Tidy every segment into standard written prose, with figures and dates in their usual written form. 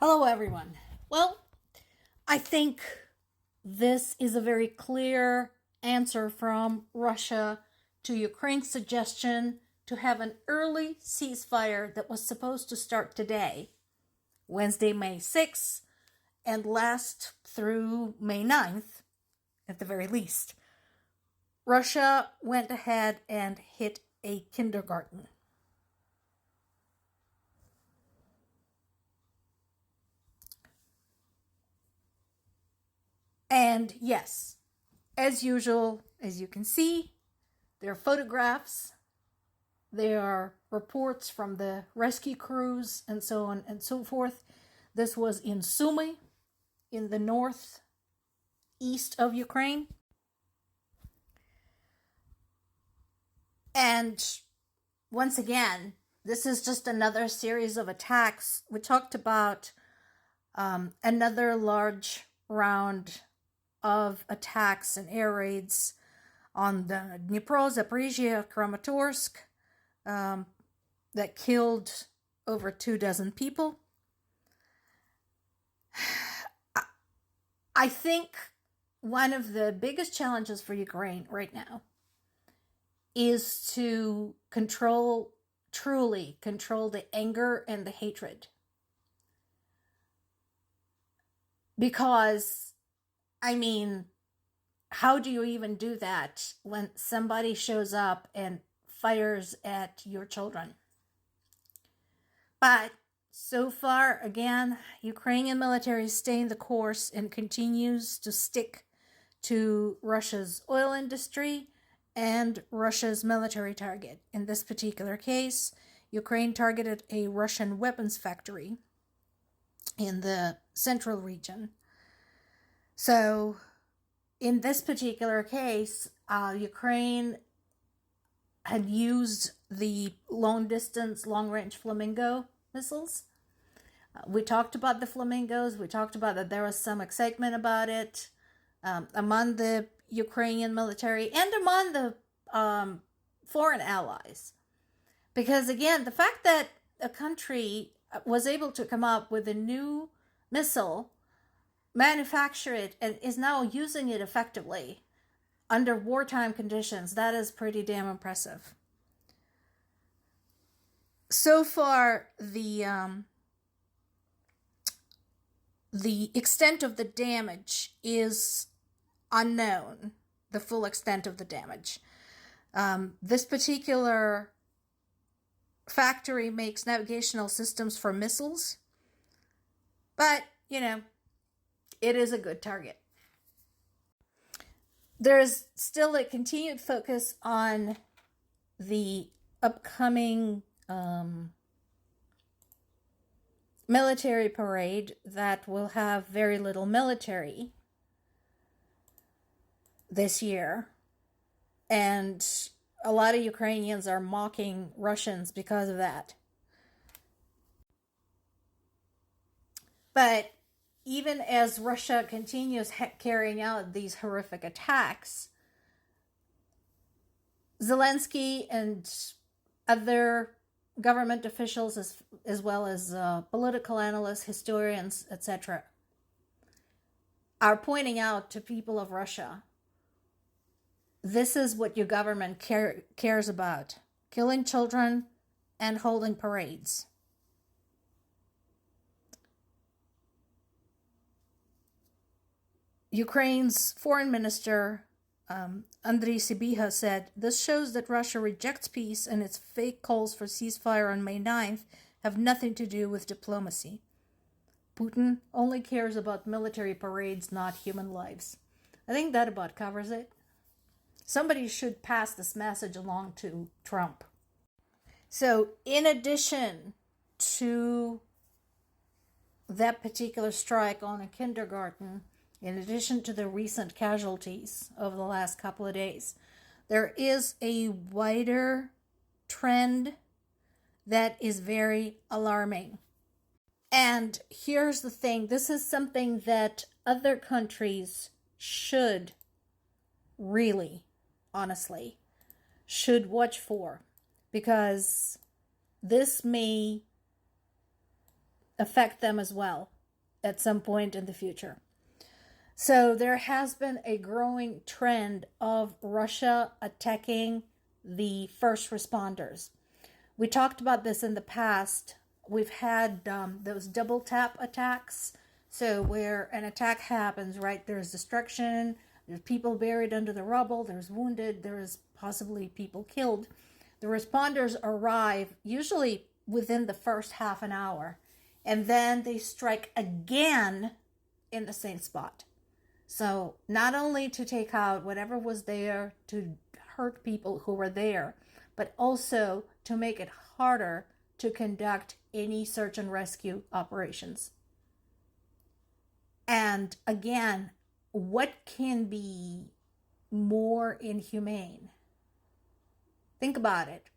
Hello, everyone. Well, I think this is a very clear answer from Russia to Ukraine's suggestion to have an early ceasefire that was supposed to start today, Wednesday, May 6th, and last through May 9th, at the very least. Russia went ahead and hit a kindergarten. And yes, as usual, as you can see, there are photographs, there are reports from the rescue crews, and so on and so forth. This was in Sumy, in the northeast of Ukraine. And once again, this is just another series of attacks. We talked about another large round of attacks and air raids on the Dnipro, Zaporizhia, Kramatorsk that killed over 24 people. I think one of the biggest challenges for Ukraine right now is to truly control the anger and the hatred. Because, I mean, how do you even do that when somebody shows up and fires at your children? But so far, again, Ukrainian military is staying the course and continues to stick to Russia's oil industry and Russia's military target. In this particular case, Ukraine targeted a Russian weapons factory in the central region. So, in this particular case, Ukraine had used the long-distance, long-range Flamingo missiles. We talked about the Flamingos. We talked about that there was some excitement about it among the Ukrainian military and among the foreign allies. Because, again, the fact that a country was able to come up with a new missile, manufacture it, and is now using it effectively under wartime conditions, that is pretty damn impressive. So far, the extent of the damage is unknown, the full extent of the damage. This particular factory makes navigational systems for missiles, but, it is a good target. There's still a continued focus on the upcoming military parade that will have very little military this year. And a lot of Ukrainians are mocking Russians because of that. But even as Russia continues carrying out these horrific attacks, Zelensky and other government officials, as well as political analysts, historians, etc., are pointing out to people of Russia, this is what your government cares about: killing children and holding parades. Ukraine's foreign minister, Andriy Sybiha, said, "This shows that Russia rejects peace, and its fake calls for ceasefire on May 9th have nothing to do with diplomacy. Putin only cares about military parades, not human lives." I think that about covers it. Somebody should pass this message along to Trump. So, in addition to that particular strike on a kindergarten, in addition to the recent casualties over the last couple of days, there is a wider trend that is very alarming. And here's the thing. This is something that other countries should really, honestly, should watch for. Because this may affect them as well at some point in the future. So there has been a growing trend of Russia attacking the first responders. We talked about this in the past. We've had those double tap attacks. So where an attack happens, right, there's destruction, there's people buried under the rubble, there's wounded, there's possibly people killed. The responders arrive usually within the first half an hour, and then they strike again in the same spot. So not only to take out whatever was there to hurt people who were there, but also to make it harder to conduct any search and rescue operations. And again, what can be more inhumane? Think about it.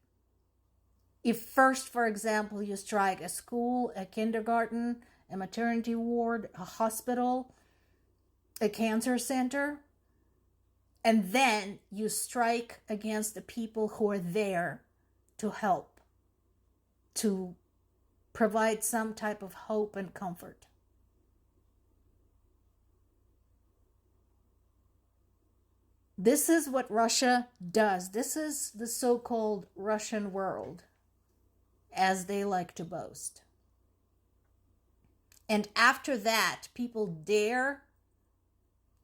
If first, for example, you strike a school, a kindergarten, a maternity ward, a hospital, a cancer center, and then you strike against the people who are there to help, to provide some type of hope and comfort. This is what Russia does. This is the so-called Russian world, as they like to boast. And after that, people dare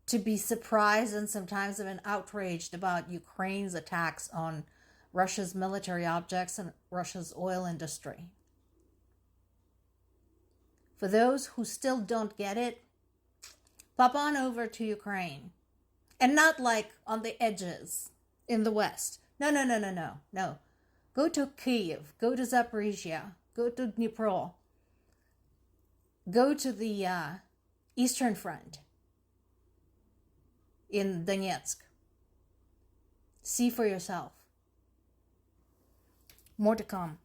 to be surprised and sometimes even outraged about Ukraine's attacks on Russia's military objects and Russia's oil industry. For those who still don't get it, pop on over to Ukraine. And not like on the edges in the West. No. Go to Kyiv. Go to Zaporizhia. Go to Dnipro. Go to the Eastern Front in Donetsk. See for yourself. More to come.